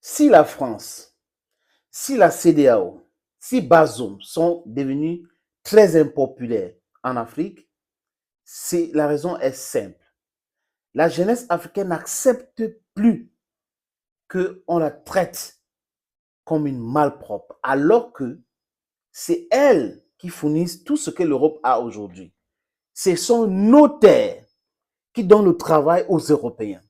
si la France, si la CEDEAO, si Bazoum sont devenus très impopulaires en Afrique, la raison est simple. La jeunesse africaine n'accepte plus qu'on la traite comme une malpropre, alors que c'est elles qui fournissent tout ce que l'Europe a aujourd'hui. Ce sont nos terres qui donnent le travail aux Européens.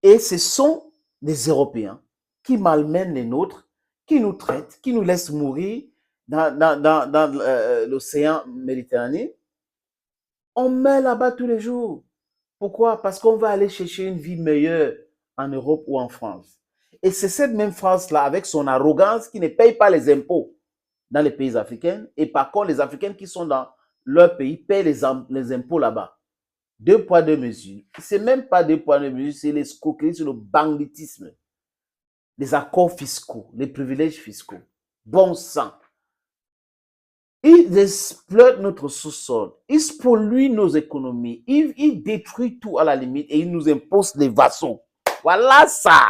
Et ce sont des Européens qui malmènent les nôtres, qui nous traitent, qui nous laissent mourir dans l'océan Méditerranée. On meurt là-bas tous les jours. Pourquoi? Parce qu'on va aller chercher une vie meilleure en Europe ou en France. Et c'est cette même France-là, avec son arrogance, qui ne paye pas les impôts dans les pays africains. Et par contre, les Africains qui sont dans leur pays payent les impôts là-bas. Deux poids, deux mesures. C'est même pas deux poids, deux mesures, c'est l'escroquerie, c'est le banditisme. Les accords fiscaux, les privilèges fiscaux. Bon sang. Ils exploitent notre sous-sol. Ils polluent nos économies. Ils détruisent tout à la limite et ils nous imposent des vassaux. Voilà ça.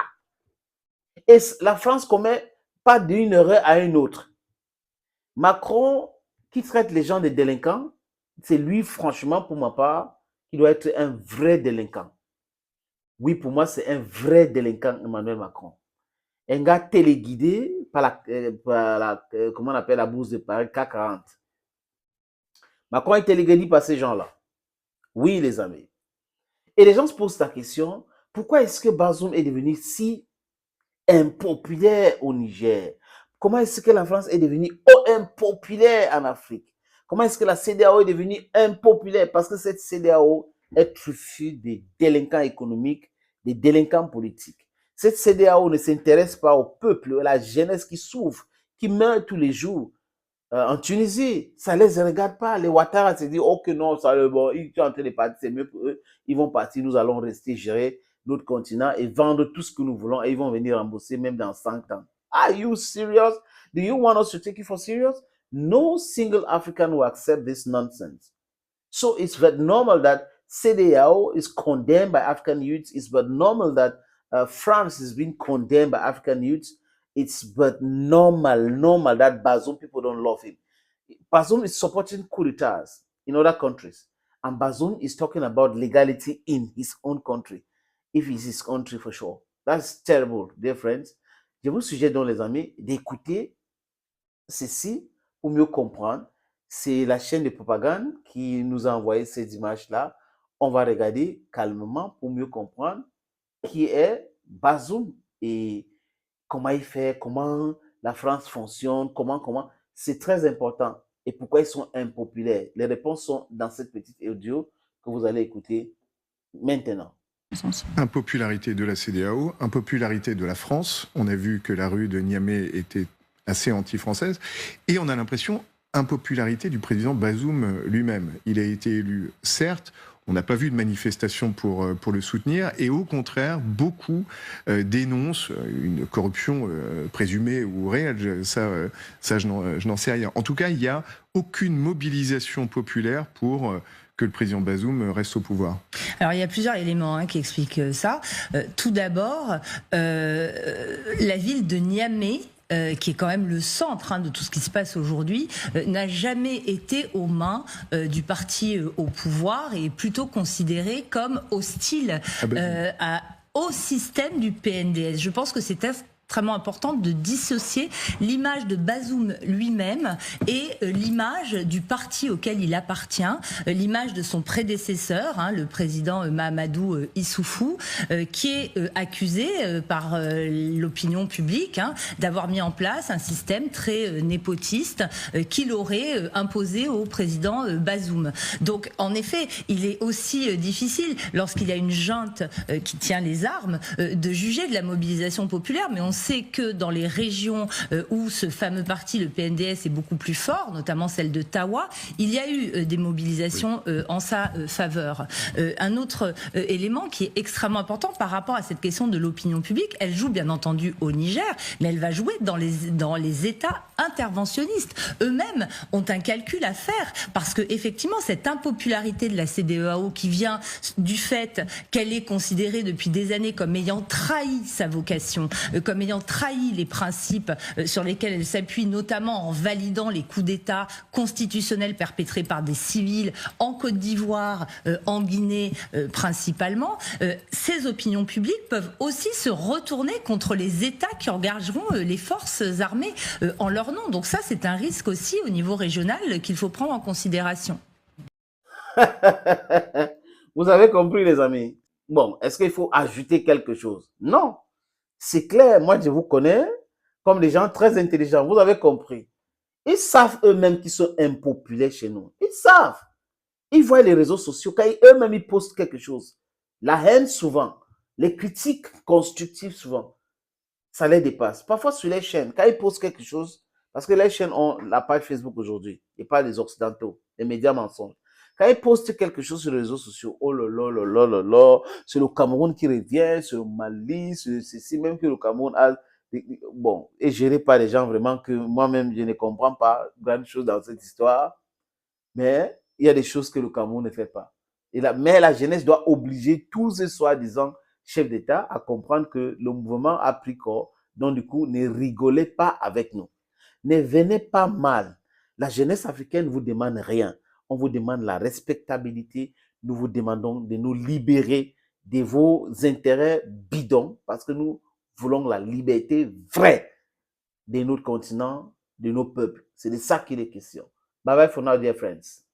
Et la France commet pas d'une erreur à une autre. Macron, qui traite les gens de délinquants, c'est lui, franchement, pour ma part, qui doit être un vrai délinquant. Oui, pour moi, c'est un vrai délinquant, Emmanuel Macron. Un gars téléguidé par comment on appelle la bourse de Paris, CAC 40. Macron est téléguidé par ces gens-là. Oui, les amis. Et les gens se posent la question, pourquoi est-ce que Bazoum est devenu si impopulaire au Niger? Comment est-ce que la France est devenue impopulaire en Afrique? Comment est-ce que la CEDEAO est devenue impopulaire? Parce que cette CEDEAO est truffée des délinquants économiques, des délinquants politiques. Cette CEDEAO ne s'intéresse pas au peuple, à la jeunesse qui souffre, qui meurt tous les jours. En Tunisie, ça ne les regarde pas. Les Ouattara se disent, oh que non, ça, bon, ils sont en train de partir, c'est mieux pour eux. Ils vont partir, nous allons rester gérer notre continent et vendre tout ce que nous voulons et ils vont venir rembourser même dans 100 ans. Are you serious? Do you want us to take it for serious? No single African will accept this nonsense. So it's very normal that CEDEAO is condemned by African youths. It's but normal that France is being condemned by African youths. It's but normal that Bazoum, people don't love him. Bazoum is supporting coup d'etats in other countries. And Bazoum is talking about legality in his own country. If it's his country, for sure. That's terrible, dear friends. Je vous suggère donc, les amis, d'écouter ceci pour mieux comprendre. C'est la chaîne de propagande qui nous a envoyé ces images-là. On va regarder calmement pour mieux comprendre qui est Bazoum et comment il fait, comment la France fonctionne, comment. C'est très important. Et pourquoi ils sont impopulaires? Les réponses sont dans cette petite audio que vous allez écouter maintenant. Impopularité de la CEDEAO, impopularité de la France. On a vu que la rue de Niamey était assez anti-française. Et on a l'impression impopularité du président Bazoum lui-même. Il a été élu, certes, on n'a pas vu de manifestation pour le soutenir, et au contraire, beaucoup dénoncent une corruption présumée ou réelle. Ça je n'en sais rien. En tout cas, il n'y a aucune mobilisation populaire pour que le président Bazoum reste au pouvoir. Alors, il y a plusieurs éléments qui expliquent ça. Tout d'abord, la ville de Niamey, qui est quand même le centre de tout ce qui se passe aujourd'hui, n'a jamais été aux mains du parti au pouvoir et est plutôt considéré comme hostile au système du PNDS. Je pense que c'est extrêmement important de dissocier l'image de Bazoum lui-même et l'image du parti auquel il appartient, l'image de son prédécesseur, le président Mahamadou Issoufou, qui est accusé par l'opinion publique d'avoir mis en place un système très népotiste qu'il aurait imposé au président Bazoum. Donc, en effet, il est aussi difficile, lorsqu'il y a une junte qui tient les armes, de juger de la mobilisation populaire, mais on sait que dans les régions où ce fameux parti, le PNDS, est beaucoup plus fort, notamment celle de Tawa, il y a eu des mobilisations en sa faveur. Un autre élément qui est extrêmement important par rapport à cette question de l'opinion publique, elle joue bien entendu au Niger, mais elle va jouer dans les États interventionnistes. Eux-mêmes ont un calcul à faire, parce que effectivement, cette impopularité de la CEDEAO qui vient du fait qu'elle est considérée depuis des années comme ayant trahi sa vocation, comme comme ayant trahi les principes sur lesquels elle s'appuie, notamment en validant les coups d'État constitutionnels perpétrés par des civils en Côte d'Ivoire, en Guinée principalement, ces opinions publiques peuvent aussi se retourner contre les États qui engageront les forces armées en leur nom. Donc ça, c'est un risque aussi au niveau régional qu'il faut prendre en considération. Vous avez compris, les amis? Bon, est-ce qu'il faut ajouter quelque chose? Non, c'est clair. Moi, je vous connais comme des gens très intelligents. Vous avez compris. Ils savent eux-mêmes qu'ils sont impopulaires chez nous. Ils savent. Ils voient les réseaux sociaux. Quand eux-mêmes ils postent quelque chose, la haine souvent, les critiques constructives souvent, ça les dépasse. Parfois sur les chaînes, quand ils postent quelque chose, parce que les chaînes ont la page Facebook aujourd'hui, et pas les occidentaux, les médias mensonges. Quand ils postent quelque chose sur les réseaux sociaux, oh là là là là là là, c'est le Cameroun qui revient, c'est le Mali, c'est ceci, même que le Cameroun a, bon, est géré par des gens vraiment que moi-même je ne comprends pas grand chose dans cette histoire, mais il y a des choses que le Cameroun ne fait pas. Mais la jeunesse doit obliger tous ces soi-disant chefs d'État à comprendre que le mouvement a pris corps. Donc, du coup, ne rigolez pas avec nous. Ne venez pas mal. La jeunesse africaine ne vous demande rien. On vous demande la respectabilité. Nous vous demandons de nous libérer de vos intérêts bidons parce que nous voulons la liberté vraie de notre continent, de nos peuples. C'est de ça qu'il est question. Bye bye for now, dear friends.